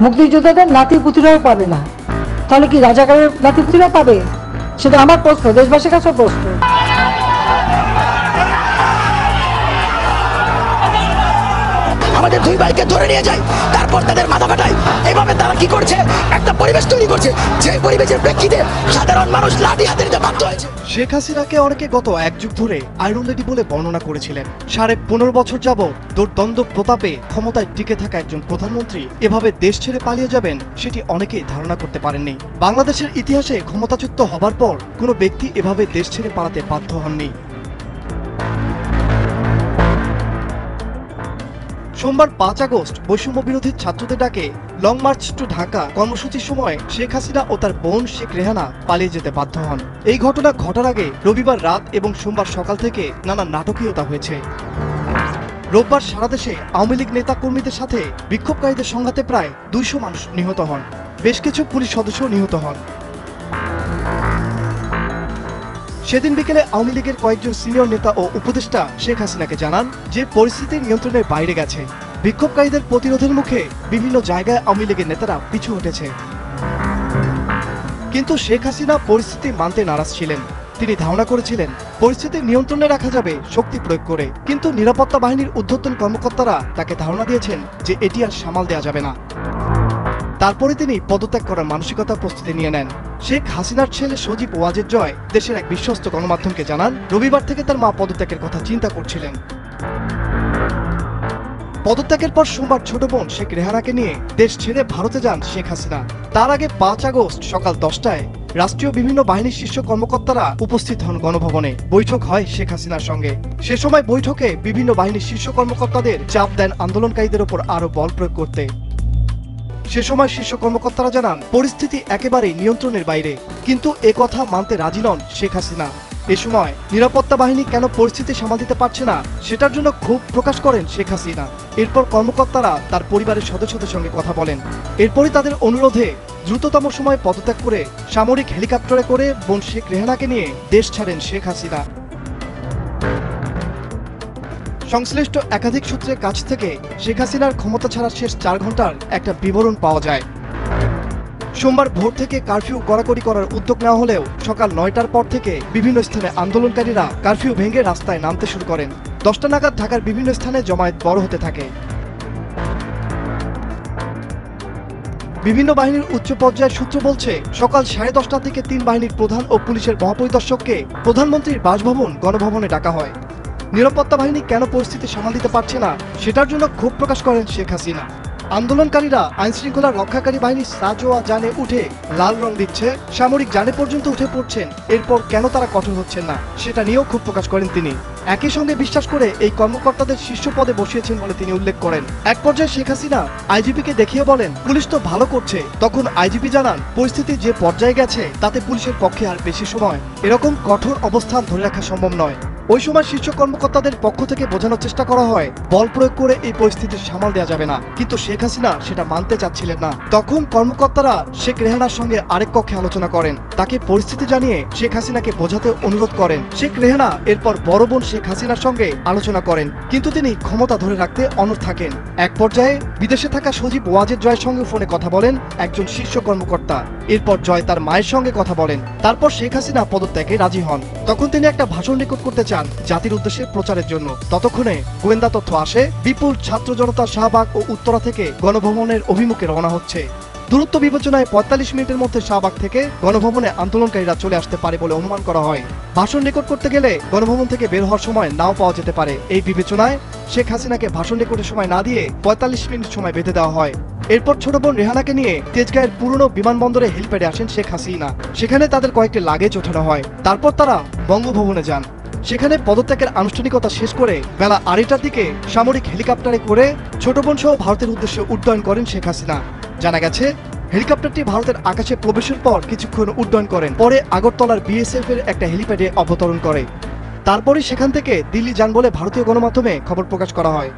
মুক্তিযোদ্ধাদের নাতি পুতিরাও পাবে না, তাহলে কি রাজাকারের নাতি পুতিরা পাবে? সেটা আমার প্রশ্ন, দেশবাসীর কাছে প্রশ্ন। আমাদের দুই ভাইকে ধরে নিয়ে যায়, তারপর তাদের মাথা ফাটায়। এইভাবে তারা কি করছে, একটা পরিবেশ তৈরি করছে, যে পরিবেশের প্রেক্ষিতে সাধারণ মানুষ লাঠি হাতে নিতে বাধ্য হয়েছে। শেখ হাসিনাকে অনেকে গত এক যুগ ধরে আয়রন লেডি বলে বর্ণনা করেছিলেন। 15.5 বছর যাবৎ দুর্দ্বন্দ্ব প্রতাপে ক্ষমতায় টিকে থাকা একজন প্রধানমন্ত্রী এভাবে দেশ ছেড়ে পালিয়ে যাবেন, সেটি অনেকেই ধারণা করতে পারেননি। বাংলাদেশের ইতিহাসে ক্ষমতাচ্যুত হবার পর কোনো ব্যক্তি এভাবে দেশ ছেড়ে পালাতে বাধ্য হননি। সোমবার 5 আগস্ট বৈষম্য বিরোধী ছাত্রদের ডাকে লং মার্চ টু ঢাকা কর্মসূচির সময় শেখ হাসিনা ও তার বোন শেখ রেহানা পালিয়ে যেতে বাধ্য হন। এই ঘটনা ঘটার আগে রবিবার রাত এবং সোমবার সকাল থেকে নানা নাটকীয়তা হয়েছে। রোববার সারা দেশে আওয়ামী লীগ নেতা কর্মীদের সাথে বিক্ষোভকারীদের সংঘাতে প্রায় 200 মানুষ নিহত হন, বেশ কিছু পুলিশ সদস্য নিহত হন। সেদিন বিকেলে আওয়ামী লীগের কয়েকজন সিনিয়র নেতা ও উপদেষ্টা শেখ হাসিনাকে জানান যে পরিস্থিতি নিয়ন্ত্রণের বাইরে গেছে। বিক্ষোভকারীদের প্রতিরোধের মুখে বিভিন্ন জায়গায় আওয়ামী লীগের নেতারা পিছু হটেছে, কিন্তু শেখ হাসিনা পরিস্থিতি মানতে নারাজ ছিলেন। তিনি ধারণা করেছিলেন পরিস্থিতি নিয়ন্ত্রণে রাখা যাবে শক্তি প্রয়োগ করে, কিন্তু নিরাপত্তা বাহিনীর ঊর্ধ্বতন কর্মকর্তারা তাকে ধারণা দিয়েছেন যে এটি আর সামাল দেওয়া যাবে না। তারপরে তিনি পদত্যাগ করার মানসিকতা প্রস্তুতি নিয়ে নেন। শেখ হাসিনার ছেলে সজীব ওয়াজেদ জয় দেশের এক বিশ্বস্ত গণমাধ্যমকে জানান, রবিবার থেকে তার মা পদত্যাগের কথা চিন্তা করছিলেন। পদত্যাগের পর সোমবার ছোট বোন শেখ রেহানাকে নিয়ে দেশ ছেড়ে ভারতে যান শেখ হাসিনা। তার আগে 5 আগস্ট সকাল 10টায় রাষ্ট্রীয় বিভিন্ন বাহিনীর শীর্ষ কর্মকর্তারা উপস্থিত হন গণভবনে। বৈঠক হয় শেখ হাসিনার সঙ্গে। সে সময় বৈঠকে বিভিন্ন বাহিনীর শীর্ষ কর্মকর্তাদের চাপ দেন আন্দোলনকারীদের ওপর আরো বল প্রয়োগ করতে। সে সময় শীর্ষ কর্মকর্তারা জানান পরিস্থিতি একেবারেই নিয়ন্ত্রণের বাইরে, কিন্তু একথা মানতে রাজি নন শেখ হাসিনা। এ সময় নিরাপত্তা বাহিনী কেন পরিস্থিতি সামাল দিতে পারছে না সেটার জন্য ক্ষোভ প্রকাশ করেন শেখ হাসিনা। এরপর কর্মকর্তারা তার পরিবারের সদস্যদের সঙ্গে কথা বলেন। এরপরই তাদের অনুরোধে দ্রুততম সময়ে পদত্যাগ করে সামরিক হেলিকপ্টারে করে বোন শেখ রেহানাকে নিয়ে দেশ ছাড়েন শেখ হাসিনা। সংশ্লিষ্ট একাধিক সূত্রের কাছ থেকে শেখ হাসিনার ক্ষমতা ছাড়ার শেষ 4 ঘন্টার একটা বিবরণ পাওয়া যায়। সোমবার ভোর থেকে কারফিউ কড়াকড়ি করার উদ্যোগ নেওয়া হলেও সকাল 9টার পর থেকে বিভিন্ন স্থানে আন্দোলনকারীরা কারফিউ ভেঙে রাস্তায় নামতে শুরু করেন। 10টা নাগাদ ঢাকার বিভিন্ন স্থানে জমায়েত বড় হতে থাকে। বিভিন্ন বাহিনীর উচ্চ পর্যায়ের সূত্র বলছে, সকাল 10:30টা থেকে 3 বাহিনীর প্রধান ও পুলিশের মহাপরিদর্শককে প্রধানমন্ত্রীর বাসভবন গণভবনে ডাকা হয়। নিরাপত্তা বাহিনী কেন পরিস্থিতি সামাল দিতে পারছে না সেটার জন্য ক্ষোভ প্রকাশ করেন শেখ হাসিনা। আন্দোলনকারীরা আইনশৃঙ্খলা রক্ষাকারী বাহিনীর সাজোয়া যানে উঠে লাল রং দিচ্ছে, সামরিক যানে পর্যন্ত উঠে পড়ছেন, এরপর কেন তারা কঠোর হচ্ছেন না সেটা নিয়েও ক্ষোভ প্রকাশ করেন তিনি। একই সঙ্গে বিশ্বাস করে এই কর্মকর্তাদের শীর্ষ পদে বসিয়েছেন বলে তিনি উল্লেখ করেন। এক পর্যায়ে শেখ হাসিনা আইজিপিকে দেখিয়ে বলেন পুলিশ তো ভালো করছে। তখন আইজিপি জানান পরিস্থিতি যে পর্যায়ে গেছে তাতে পুলিশের পক্ষে আর বেশি সময় এরকম কঠোর অবস্থান ধরে রাখা সম্ভব নয়। ওই সময় শীর্ষ কর্মকর্তাদের পক্ষ থেকে বোঝানোর চেষ্টা করা হয় বল প্রয়োগ করে এই পরিস্থিতির সামাল দেওয়া যাবে না, কিন্তু শেখ হাসিনা সেটা মানতে চাচ্ছিলেন না। তখন কর্মকর্তারা শেখ রেহানার সঙ্গে আরেক কক্ষে আলোচনা করেন। তাকে পরিস্থিতি জানিয়ে শেখ হাসিনাকে বোঝাতে অনুরোধ করেন। শেখ রেহানা এরপর বড় বোন শেখ হাসিনার সঙ্গে আলোচনা করেন, কিন্তু তিনি ক্ষমতা ধরে রাখতে অনড় থাকেন। এক পর্যায়ে বিদেশে থাকা সজীব ওয়াজেদ জয়ের সঙ্গে ফোনে কথা বলেন একজন শীর্ষ কর্মকর্তা। এরপর জয় তার মায়ের সঙ্গে কথা বলেন। তারপর শেখ হাসিনা পদত্যাগে রাজি হন। তখন তিনি একটা ভাষণ রেকর্ড করতে চান জাতির উদ্দেশ্যে প্রচারের জন্য। ততক্ষণে গোয়েন্দা তথ্য আসে বিপুল ছাত্র জনতা শাহবাগ ও উত্তরা থেকে গণভবনের অভিমুখে রওনা হচ্ছে। দূরত্ব বিবেচনায় 45 মিনিটের মধ্যে শাহবাগ থেকে গণভবনে আন্দোলনকারীরা চলে আসতে পারে বলে অনুমান করা হয়। ভাষণ রেকর্ড করতে গেলে গণভবন থেকে বের হওয়ার সময় নাও পাওয়া যেতে পারে। এই বিবেচনায় শেখ হাসিনাকে ভাষণ রেকর্ডের সময় না দিয়ে 45 মিনিট সময় বেঁধে দেওয়া হয়। এরপর ছোট বোন রেহানাকে নিয়ে তেজগাঁয়ের পুরনো বিমানবন্দরে হেলিপ্যাডে আসেন শেখ হাসিনা। সেখানে তাদের কয়েকটি লাগেজ ওঠানো হয়। তারপর তারা বঙ্গভবনে যান। সেখানে পদত্যাগের আনুষ্ঠানিকতা শেষ করে বেলা 2:30টার দিকে সামরিক হেলিকপ্টারে করে ছোট বোন সহ ভারতের উদ্দেশ্যে উড্ডয়ন করেন শেখ হাসিনা। জানা গেছে হেলিকপ্টারটি ভারতের আকাশে প্রবেশের পর কিছুক্ষণ উড্ডয়ন করেন, পরে আগরতলার বিএসএফ এর একটা হেলিপ্যাডে অবতরণ করে। তারপরে সেখান থেকে দিল্লি যান বলে ভারতীয় গণমাধ্যমে খবর প্রকাশ করা হয়।